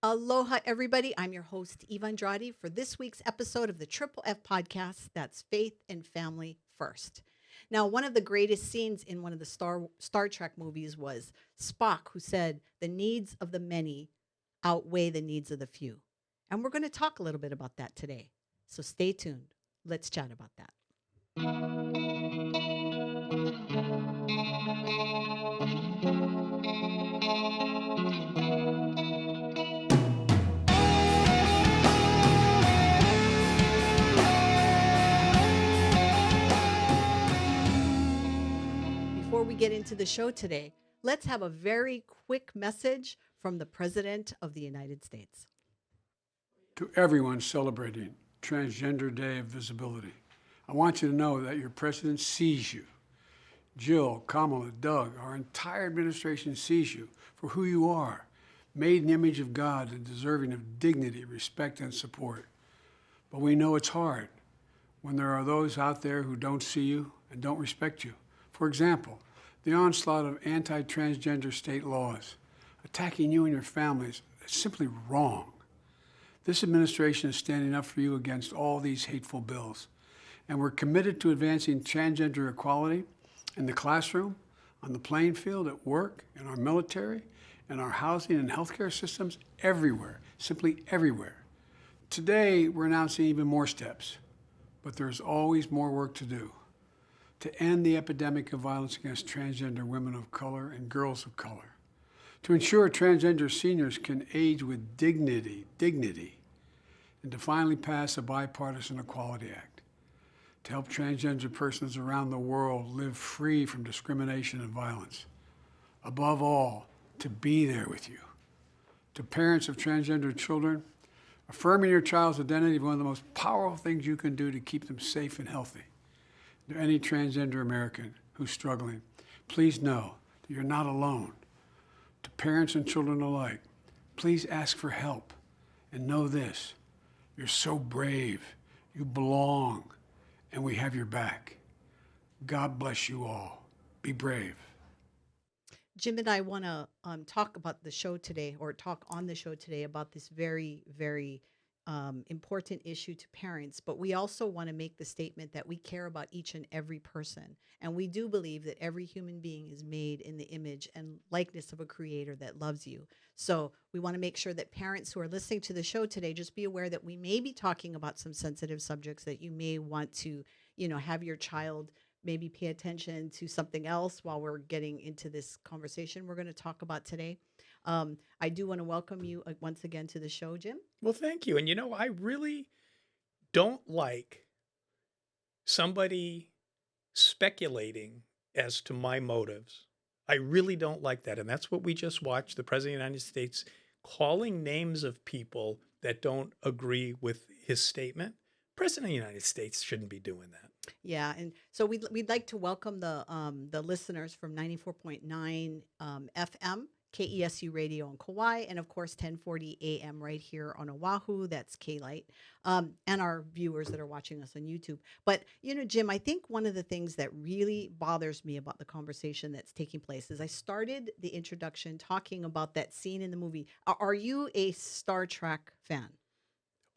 Aloha, everybody. I'm your host, Eva and Jim, for this week's episode of the Triple F podcast. That's Faith and Family First. Now, one of the greatest scenes in one of the Star Trek movies was Spock, who said, "The needs of the many outweigh the needs of the few." And we're going to talk a little bit about that today. So stay tuned. Let's chat about that. Before we get into the show today, let's have a very quick message from the President of the United States. To everyone celebrating Transgender Day of Visibility, I want you to know that your president sees you. Jill, Kamala, Doug, our entire administration sees you for who you are, made in the image of God and deserving of dignity, respect, and support. But we know it's hard when there are those out there who don't see you and don't respect you. For example, the onslaught of anti-transgender state laws attacking you and your families is simply wrong. This administration is standing up for you against all these hateful bills, and we're committed to advancing transgender equality in the classroom, on the playing field, at work, in our military, in our housing and healthcare systems, everywhere, simply everywhere. Today, we're announcing even more steps, but there's always more work to do to end the epidemic of violence against transgender women of color and girls of color, to ensure transgender seniors can age with dignity, and to finally pass a bipartisan Equality Act, to help transgender persons around the world live free from discrimination and violence. Above all, to be there with you. To parents of transgender children, affirming your child's identity is one of the most powerful things you can do to keep them safe and healthy. To any transgender American who's struggling, please know that you're not alone. To parents and children alike, please ask for help and know this: you're so brave, you belong, and we have your back. God bless you all. Be brave. Jim and I want to talk about the show today, or talk on the show today about this very, very important issue to parents. But we also want to make the statement that we care about each and every person. And we do believe that every human being is made in the image and likeness of a creator that loves you. So we want to make sure that parents who are listening to the show today, just be aware that we may be talking about some sensitive subjects that you may want to, have your child maybe pay attention to something else while we're getting into this conversation we're going to talk about today. I do want to welcome you once again to the show, Jim. Well, thank you. And I really don't like somebody speculating as to my motives. I really don't like that. And that's what we just watched, the President of the United States calling names of people that don't agree with his statement. President of the United States shouldn't be doing that. Yeah, and so we'd like to welcome the listeners from 94.9 FM KESU Radio on Kauai, and of course 1040 AM right here on Oahu. That's K-Light, and our viewers that are watching us on YouTube. But Jim, I think one of the things that really bothers me about the conversation that's taking place is I started the introduction talking about that scene in the movie. Are you a Star Trek fan?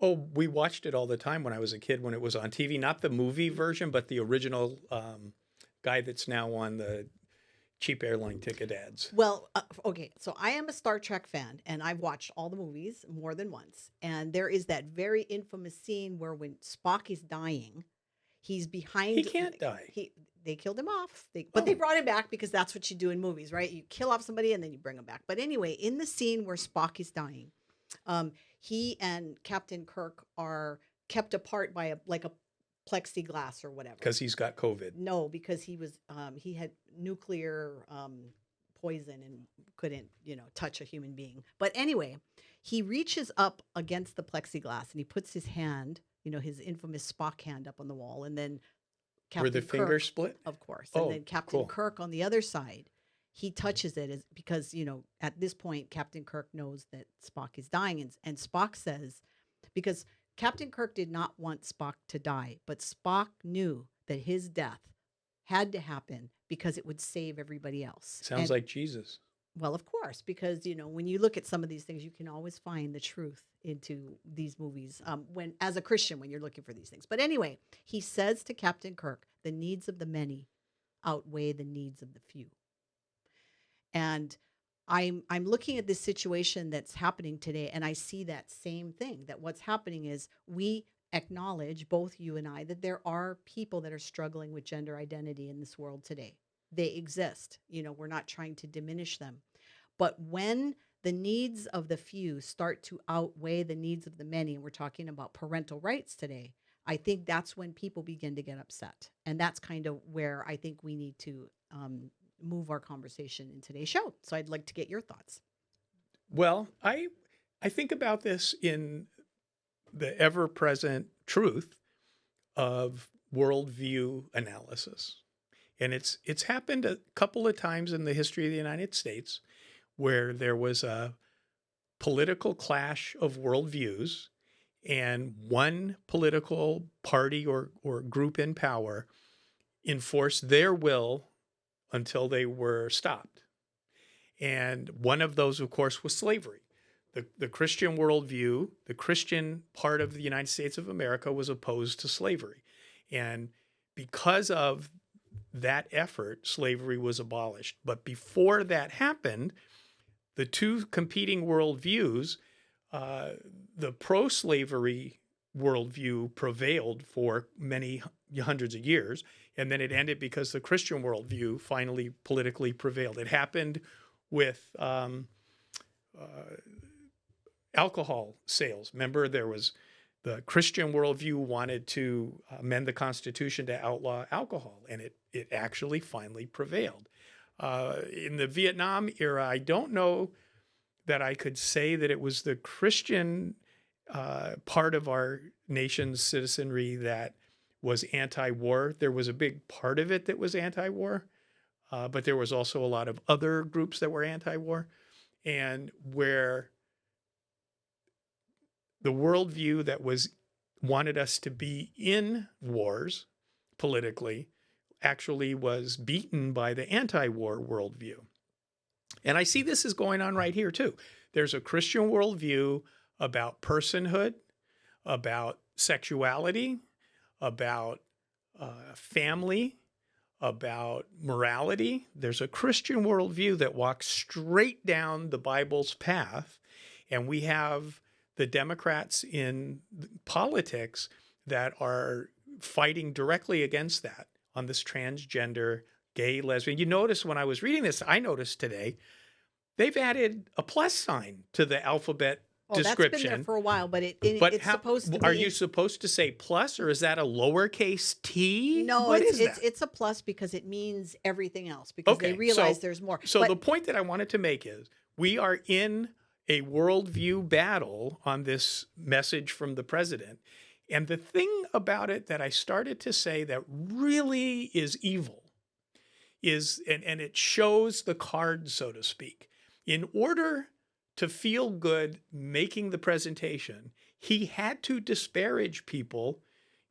Oh, we watched it all the time when I was a kid, when it was on TV. Not the movie version, but the original guy that's now on the cheap airline ticket ads. Well, okay, so I am a Star Trek fan, and I've watched all the movies more than once. And there is that very infamous scene where when Spock is dying, he's behind. He can't die. They killed him off, but they brought him back because that's what you do in movies, right? You kill off somebody and then you bring him back. But anyway, in the scene where Spock is dying, he and Captain Kirk are kept apart by a plexiglass or whatever. Because he's got COVID. No, because he had nuclear poison and couldn't, touch a human being. But anyway, he reaches up against the plexiglass and he puts his hand, his infamous Spock hand up on the wall, and then Were the fingers split? Of course. And then Captain Kirk on the other side, he touches it because, at this point, Captain Kirk knows that Spock is dying. And Spock says, because Captain Kirk did not want Spock to die, but Spock knew that his death had to happen because it would save everybody else. Sounds like Jesus. Well, of course, because when you look at some of these things, you can always find the truth into these movies. When, as a Christian, when you're looking for these things. But anyway, he says to Captain Kirk, "The needs of the many outweigh the needs of the few." And I'm looking at this situation that's happening today, and I see that same thing. That what's happening is we acknowledge, both you and I, that there are people that are struggling with gender identity in this world today. They exist. We're not trying to diminish them. But when the needs of the few start to outweigh the needs of the many, and we're talking about parental rights today, I think that's when people begin to get upset. And that's kind of where I think we need to move our conversation in today's show. So I'd like to get your thoughts. Well, I think about this in the ever-present truth of worldview analysis. And it's happened a couple of times in the history of the United States where there was a political clash of worldviews, and one political party or group in power enforced their will until they were stopped. And one of those, of course, was slavery. The Christian worldview, the Christian part of the United States of America, was opposed to slavery. And because of that effort, slavery was abolished. But before that happened, the two competing worldviews, the pro-slavery worldview prevailed for many hundreds of years, and then it ended because the Christian worldview finally politically prevailed. It happened with alcohol sales. Remember, there was the Christian worldview wanted to amend the Constitution to outlaw alcohol, and it actually finally prevailed. In the Vietnam era, I don't know that I could say that it was the Christian part of our nation's citizenry that was anti-war. There was a big part of it that was anti-war, but there was also a lot of other groups that were anti-war, and where the worldview that wanted us to be in wars politically actually was beaten by the anti-war worldview. And I see this is going on right here too. There's a Christian worldview about personhood, about sexuality, about family, about morality. There's a Christian worldview that walks straight down the Bible's path. And we have the Democrats in politics that are fighting directly against that on this transgender, gay, lesbian. You notice when I was reading this, I noticed today, they've added a plus sign to the alphabet description. That's been there for a while, but it's supposed to be. Are you supposed to say plus, or is that a lowercase t? No, What is it's that? it's a plus because it means everything else, because they realize there's more. So But the point that I wanted to make is we are in a worldview battle on this message from the president. And the thing about it that I started to say that really is evil is, and it shows the card, so to speak. In order to feel good making the presentation, he had to disparage people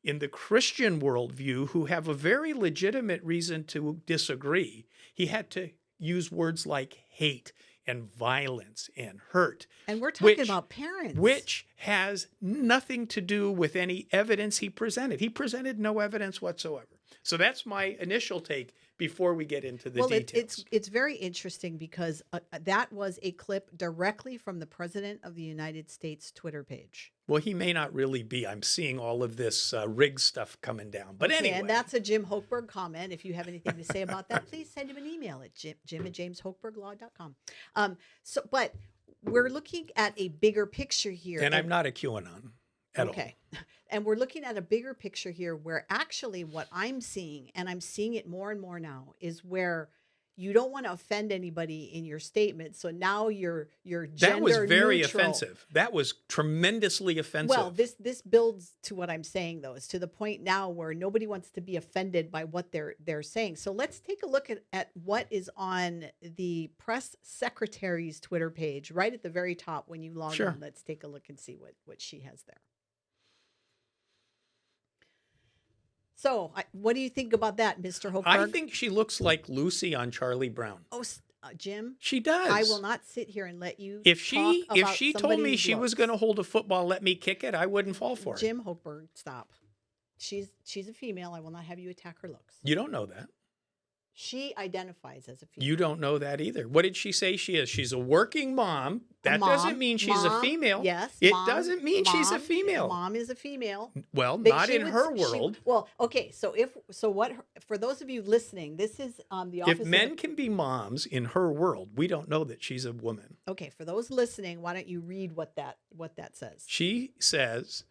in the Christian worldview who have a very legitimate reason to disagree. He had to use words like hate and violence and hurt. And we're talking about parents. Which has nothing to do with any evidence he presented. He presented no evidence whatsoever. So that's my initial take before we get into the details. It's very interesting because that was a clip directly from the President of the United States Twitter page. Well, he may not really be. I'm seeing all of this rig stuff coming down. But anyway. And that's a Jim Hochberg comment. If you have anything to say about that, please send him an email at jim@jameshochberglaw.com. But we're looking at a bigger picture here. And I'm not a QAnon at all. Okay. And we're looking at a bigger picture here where actually what I'm seeing, and I'm seeing it more and more now, is where you don't want to offend anybody in your statement. So now you're gender That was very neutral. offensive. That was tremendously offensive. Well, this builds to what I'm saying, though. It's to the point now where nobody wants to be offended by what they're saying. So let's take a look at what is on the press secretary's Twitter page, right at the very top when you log Sure. on. Let's take a look and see what she has there. So what do you think about that, Mr. Hochberg? I think she looks like Lucy on Charlie Brown. Oh, Jim, She does. I will not sit here and let you If talk she about told me somebody's she was looks. going to hold a football, let me kick it, I wouldn't fall for it. Jim Hochberg, stop. She's a female. I will not have you attack her looks. You don't know that. She identifies as a female. You don't know that either. What did she say she is? She's a working mom. That doesn't mean she's a female. Yes. It doesn't mean she's a mom, female. Mom is a female. Well, But not she in would- her she- world. well, okay. For those of you listening, this is the office. If men can be moms in her world, we don't know that she's a woman. Okay, for those listening, why don't you read what that says? She says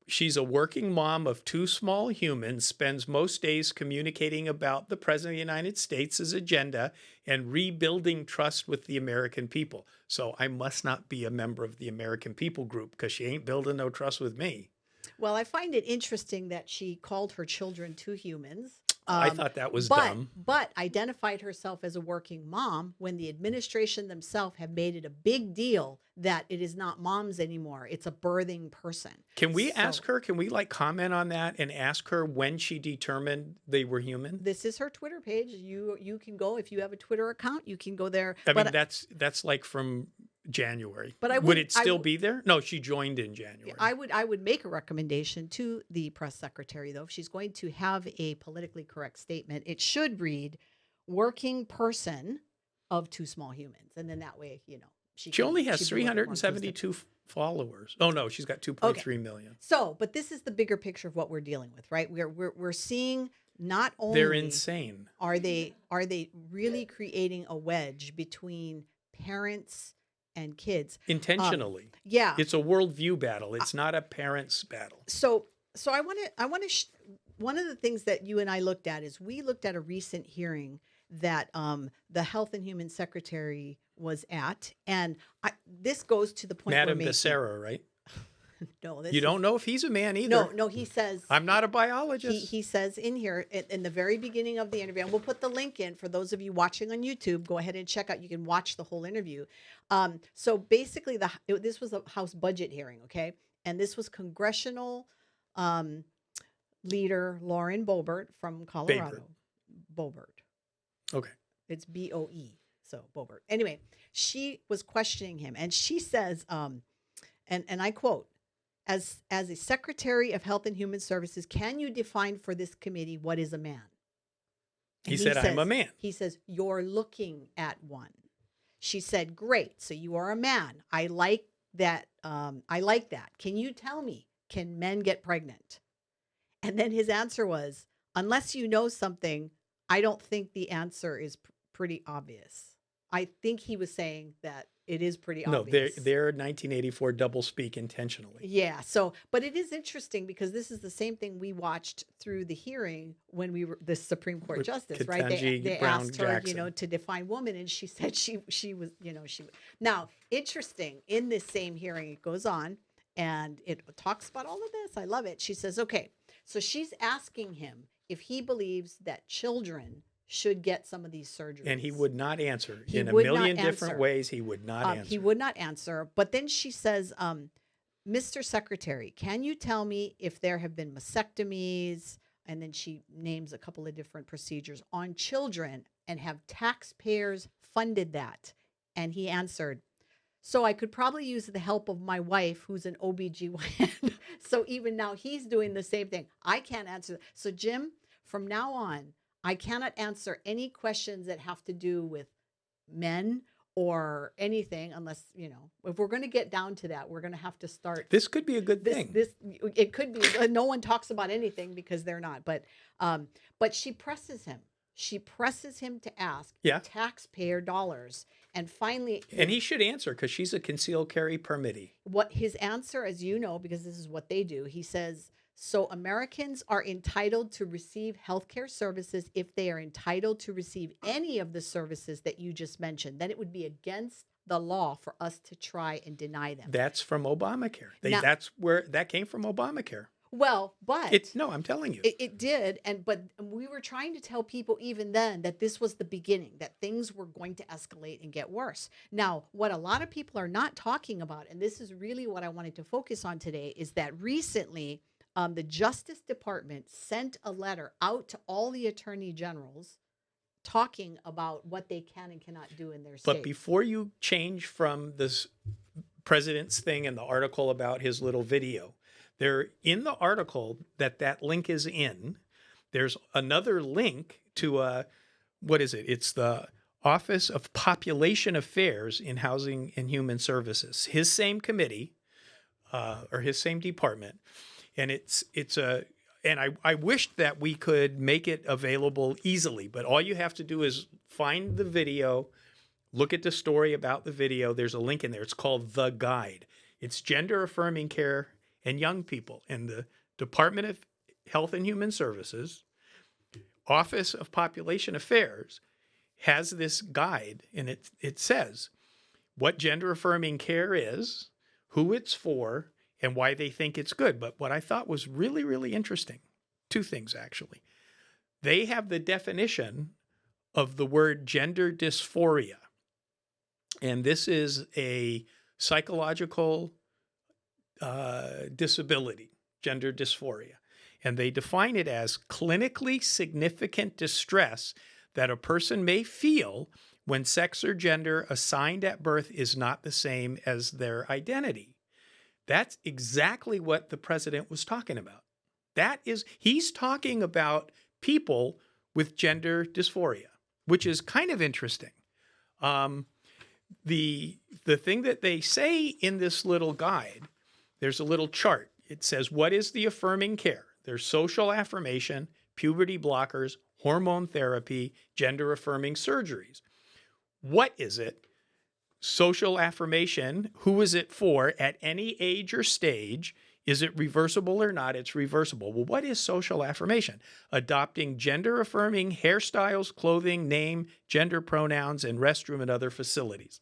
she's a working mom of 2 small humans, spends most days communicating about the President of the United States' agenda and rebuilding trust with the American people. So I must not be a member of the American people group because she ain't building no trust with me. Well, I find it interesting that she called her children 2 humans. I thought that was dumb. But identified herself as a working mom when the administration themselves have made it a big deal that it is not moms anymore. It's a birthing person. Can we ask her, can we comment on that and ask her when she determined they were human? This is her Twitter page. You can go, if you have a Twitter account, you can go there. I mean, that's like from January. But would it still be there? No, she joined in January. I would make a recommendation to the press secretary, though. If she's going to have a politically correct statement, it should read working person of 2 small humans. And then that way, she only has 372 followers. Oh no, she's got 2.3 million. So, but this is the bigger picture of what we're dealing with, right? We're seeing not only they're insane. Are they really creating a wedge between parents and kids Intentionally. Yeah. It's a worldview battle. It's not a parents battle. So I want to one of the things that you and I looked at is we looked at a recent hearing that the Health and Human Secretary was at, and this goes to the point. Madam Becerra, right? No, you don't know if he's a man either. No, he says I'm not a biologist. He says in here in the very beginning of the interview, and we'll put the link in for those of you watching on YouTube. Go ahead and check out. You can watch the whole interview. So basically, this was a House budget hearing, okay, and this was congressional leader Lauren Boebert from Colorado. Boebert. Okay. It's BOE. So Boebert. Anyway, she was questioning him, and she says, and I quote. As a Secretary of Health and Human Services, can you define for this committee what is a man? He said, I'm a man. He says, you're looking at one. She said, great. So you are a man. I like that. Can you tell me, can men get pregnant? And then his answer was, unless you know something, I don't think the answer is pretty obvious. I think he was saying that it is pretty obvious. No, they're 1984 double speak intentionally. Yeah. So, but it is interesting because this is the same thing we watched through the hearing when we were the Supreme Court With justice, right? They Brown asked her, Jackson. to define woman, and she said she was, Now, interesting. In this same hearing, it goes on and it talks about all of this. I love it. She says, okay, so she's asking him if he believes that children should get some of these surgeries. And he would not answer. He In a would million not different answer. ways, he would not answer. He would not answer. But then she says, Mr. Secretary, can you tell me if there have been mastectomies? And then she names a couple of different procedures on children, and have taxpayers funded that? And he answered, so I could probably use the help of my wife, who's an OBGYN. So even now he's doing the same thing. I can't answer. So Jim, from now on, I cannot answer any questions that have to do with men or anything unless, if we're going to get down to that, we're going to have to start. This could be a good thing. It could be. No one talks about anything because they're not. But she presses him. She presses him to ask taxpayer dollars. And finally. And he should answer because she's a concealed carry permittee. What his answer, as you know, because this is what they do, he says, so Americans are entitled to receive healthcare services if they are entitled to receive any of the services that you just mentioned. Then it would be against the law for us to try and deny them. That's from Obamacare. That's where that came from, Obamacare. Well, but I'm telling you, it did. But we were trying to tell people even then that this was the beginning, that things were going to escalate and get worse. Now, what a lot of people are not talking about, and this is really what I wanted to focus on today, is that recently the Justice Department sent a letter out to all the attorney generals talking about what they can and cannot do in their But state. before you change from this president's thing and the article about his little video, there in the article that link is in, there's another link to what is it? It's the Office of Population Affairs in Housing and Human Services, his same committee or his same department, and I wished that we could make it available easily, but all you have to do is find the video, look at the story about the video. There's a link in there. It's called The Guide. It's gender affirming care and young people. And the Department of Health and Human Services, Office of Population Affairs, has this guide, and it says what gender affirming care is, who it's for, and why they think it's good. But what I thought was really, really interesting, two things actually. They have the definition of the word gender dysphoria. And this is a psychological disability, gender dysphoria. And they define it as clinically significant distress that a person may feel when sex or gender assigned at birth is not the same as their identity. That's exactly what the president was talking about. He's talking about people with gender dysphoria, which is kind of interesting. The thing that they say in this little guide, there's a little chart. It says, what is the affirming care? There's social affirmation, puberty blockers, hormone therapy, gender affirming surgeries. What is it? Social affirmation, who is it for at any age or stage? Is it reversible or not? It's reversible. Well, what is social affirmation? Adopting gender affirming hairstyles, clothing, name, gender pronouns, and restroom and other facilities.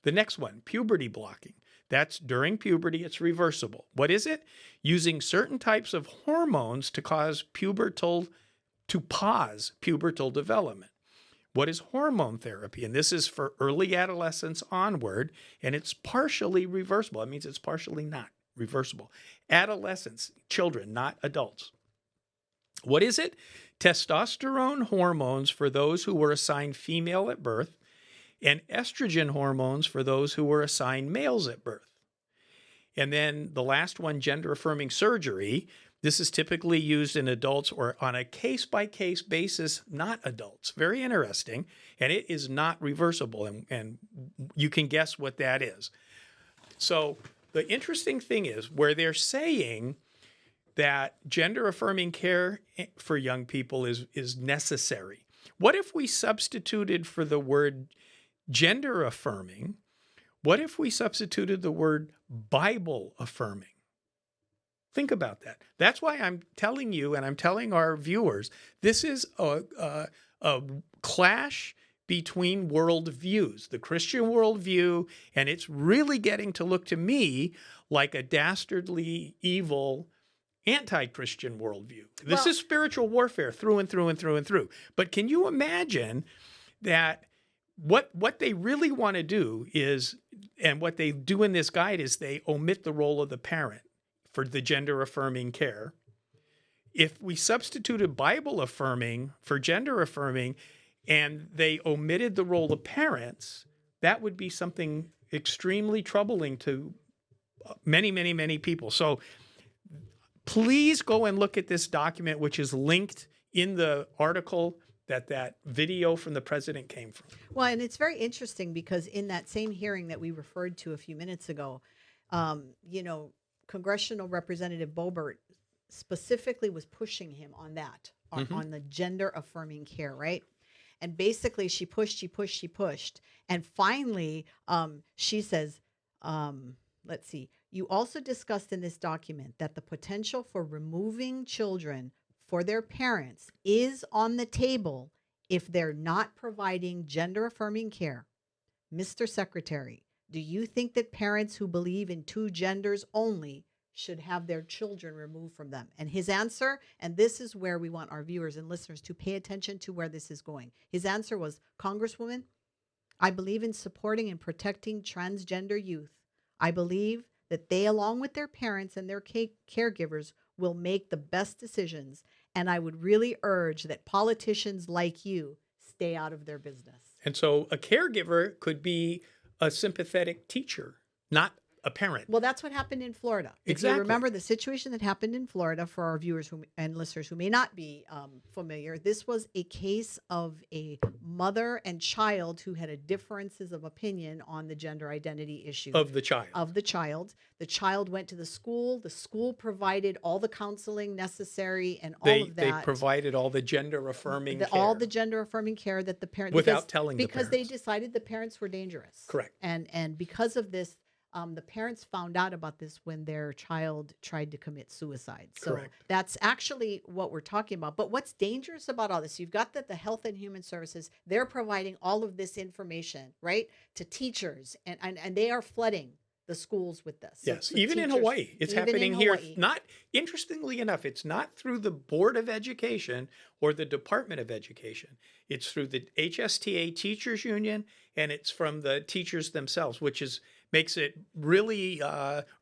The next one, puberty blocking. That's during puberty, it's reversible. What is it? Using certain types of hormones to pause pubertal development. What is hormone therapy? And this is for early adolescence onward, and it's partially reversible. That means it's partially not reversible. Adolescents, children, not adults. What is it? Testosterone hormones for those who were assigned female at birth, and estrogen hormones for those who were assigned males at birth. And then the last one, gender affirming surgery. This is typically used in adults or on a case-by-case basis, not adults. Very interesting. And it is not reversible. And you can guess what that is. So the interesting thing is where they're saying that gender affirming care for young people is necessary. What if we substituted for the word gender affirming, what if we substituted the word Bible affirming? Think about that. That's why I'm telling you, and I'm telling our viewers, this is a clash between worldviews, the Christian worldview, and it's really getting to look to me like a dastardly, evil, anti-Christian worldview. This is spiritual warfare through and through and through and through. But can you imagine that what they really want to do is, and what they do in this guide is they omit the role of the parent for the gender affirming care. If we substituted Bible affirming for gender affirming and they omitted the role of parents, that would be something extremely troubling to many, many, many people. So please go and look at this document, which is linked in the article that video from the president came from. Well, and it's very interesting because in that same hearing that we referred to a few minutes ago, Congressional Representative Boebert specifically was pushing him on that, on the gender affirming care, right? And basically she pushed. And finally, she says, let's see, you also discussed in this document that the potential for removing children for their parents is on the table if they're not providing gender affirming care. Mr. Secretary, do you think that parents who believe in two genders only should have their children removed from them? And his answer, and this is where we want our viewers and listeners to pay attention to where this is going. His answer was, Congresswoman, I believe in supporting and protecting transgender youth. I believe that they, along with their parents and their caregivers, will make the best decisions. And I would really urge that politicians like you stay out of their business. And so a caregiver could be a sympathetic teacher, not a parent. Well, that's what happened in Florida. If Exactly. you remember the situation that happened in Florida, for our viewers and listeners who may not be familiar, this was a case of a mother and child who had differences of opinion on the gender identity issue. Of the child. The child went to the school. The school provided all the counseling necessary and all of that. They provided all the gender affirming care. All the gender affirming care that the parents, without telling the because parents. they decided the parents were dangerous. Correct. And because of this, the parents found out about this when their child tried to commit suicide. So Correct. that's actually what we're talking about. But what's dangerous about all this, you've got that the Health and Human Services, they're providing all of this information, right, to teachers, and they are flooding the schools with this. Yes, So even in teachers- Hawaii. It's even happening in here. Hawaii. Not interestingly enough, it's not through the Board of Education or the Department of Education. It's through the HSTA Teachers Union, and it's from the teachers themselves, which makes it really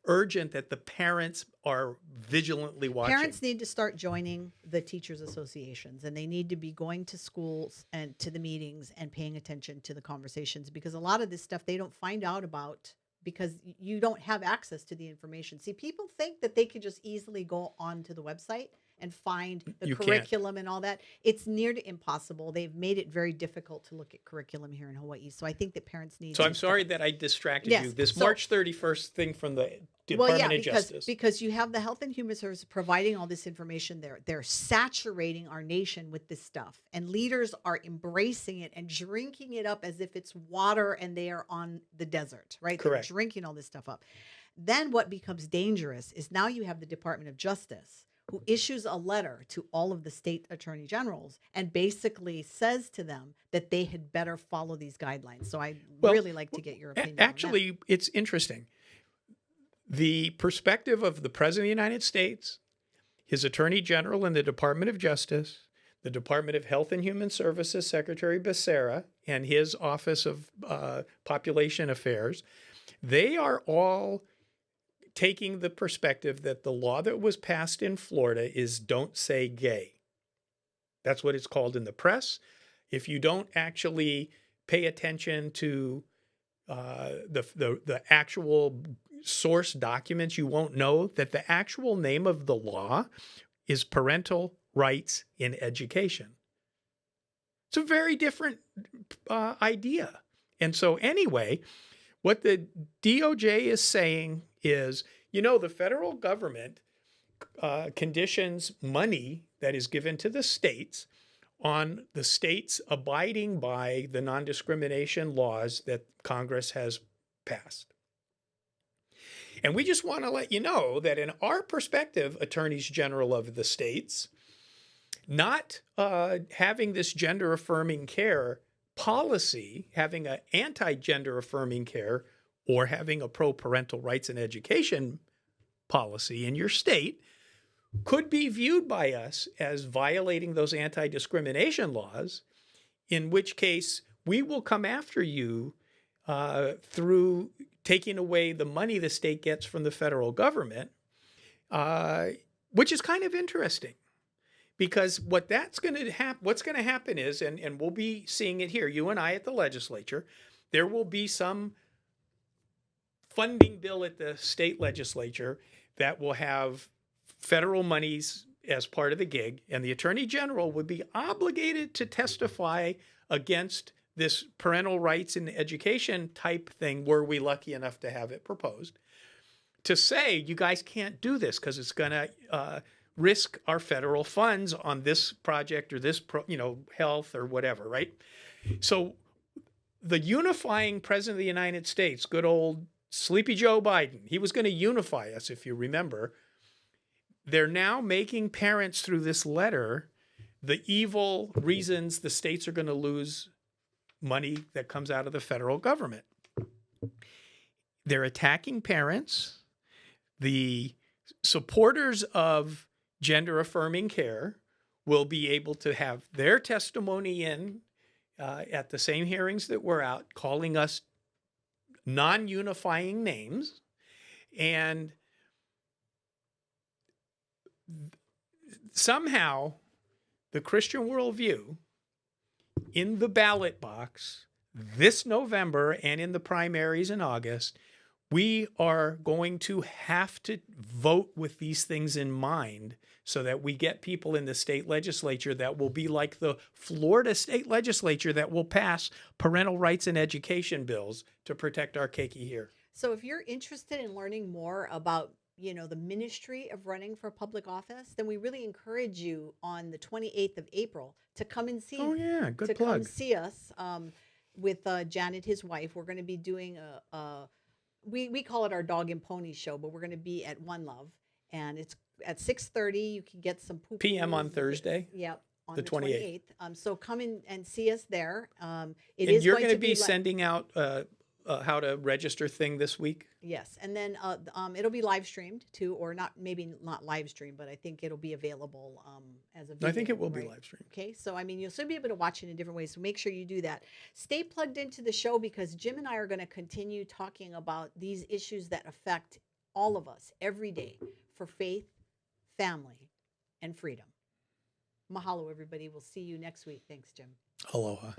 urgent that the parents are vigilantly watching. Parents need to start joining the teachers associations, and they need to be going to schools and to the meetings and paying attention to the conversations, because a lot of this stuff they don't find out about because you don't have access to the information. See, people think that they could just easily go onto the website and find the You can't. curriculum and all that. It's near to impossible. They've made it very difficult to look at curriculum here in Hawaii. So I think that parents need So to I'm sorry that I distracted Yes, you. This so- March 31st thing from the Department of Justice. because you have the Health and Human Services providing all this information there. They're saturating our nation with this stuff, and leaders are embracing it and drinking it up as if it's water and they are on the desert, right? Correct. They're drinking all this stuff up. Then what becomes dangerous is now you have the Department of Justice who issues a letter to all of the state attorney generals and basically says to them that they had better follow these guidelines. So I'd really like to get your opinion on that. Actually, it's interesting. The perspective of the President of the United States, his Attorney General in the Department of Justice, the Department of Health and Human Services Secretary Becerra, and his Office of Population Affairs, they are all taking the perspective that the law that was passed in Florida is don't say gay. That's what it's called in the press. If you don't actually pay attention to the actual source documents, you won't know that the actual name of the law is Parental Rights in Education. It's a very different idea. And so anyway, what the DOJ is saying is, the federal government conditions money that is given to the states on the states abiding by the non-discrimination laws that Congress has passed. And we just want to let you know that in our perspective, attorneys general of the states, not having this gender affirming care policy, having an anti-gender affirming care, or having a pro-parental rights in education policy in your state could be viewed by us as violating those anti-discrimination laws, in which case we will come after you through taking away the money the state gets from the federal government, which is kind of interesting. Because what's going to happen is, and we'll be seeing it here, you and I at the legislature, there will be some funding bill at the state legislature that will have federal monies as part of the gig, and the attorney general would be obligated to testify against this parental rights in education type thing, were we lucky enough to have it proposed, to say, you guys can't do this because it's going to risk our federal funds on this project or this, health or whatever, right? So the unifying president of the United States, good old Sleepy Joe Biden, he was going to unify us, if you remember. They're now making parents through this letter the evil reasons the states are going to lose money that comes out of the federal government. They're attacking parents. The supporters of gender affirming care will be able to have their testimony in at the same hearings that we're out, calling us non-unifying names. And somehow the Christian worldview in the ballot box this November and in the primaries in August, we are going to have to vote with these things in mind so that we get people in the state legislature that will be like the Florida state legislature that will pass parental rights and education bills to protect our keiki here. So if you're interested in learning more about, the ministry of running for public office, then we really encourage you on the 28th of April to come and see. Oh yeah, good to come plug. see us with Janet, his wife. We're going to be doing we call it our dog and pony show, but we're going to be at One Love, and it's at 6:30. You can get some poop PM on Thursday. Yep. On The the 28th. 28th. So come in and see us there. It And is you're going going to to be be sending out how to register thing this week? Yes, and then it'll be live streamed too, or not, maybe not live streamed, but I think it'll be available as a video. I think it will be right? live streamed. Okay, so I mean, you'll still be able to watch it in different ways, so make sure you do that. Stay plugged into the show because Jim and I are going to continue talking about these issues that affect all of us every day for faith, family, and freedom. Mahalo, everybody. We'll see you next week. Thanks, Jim. Aloha.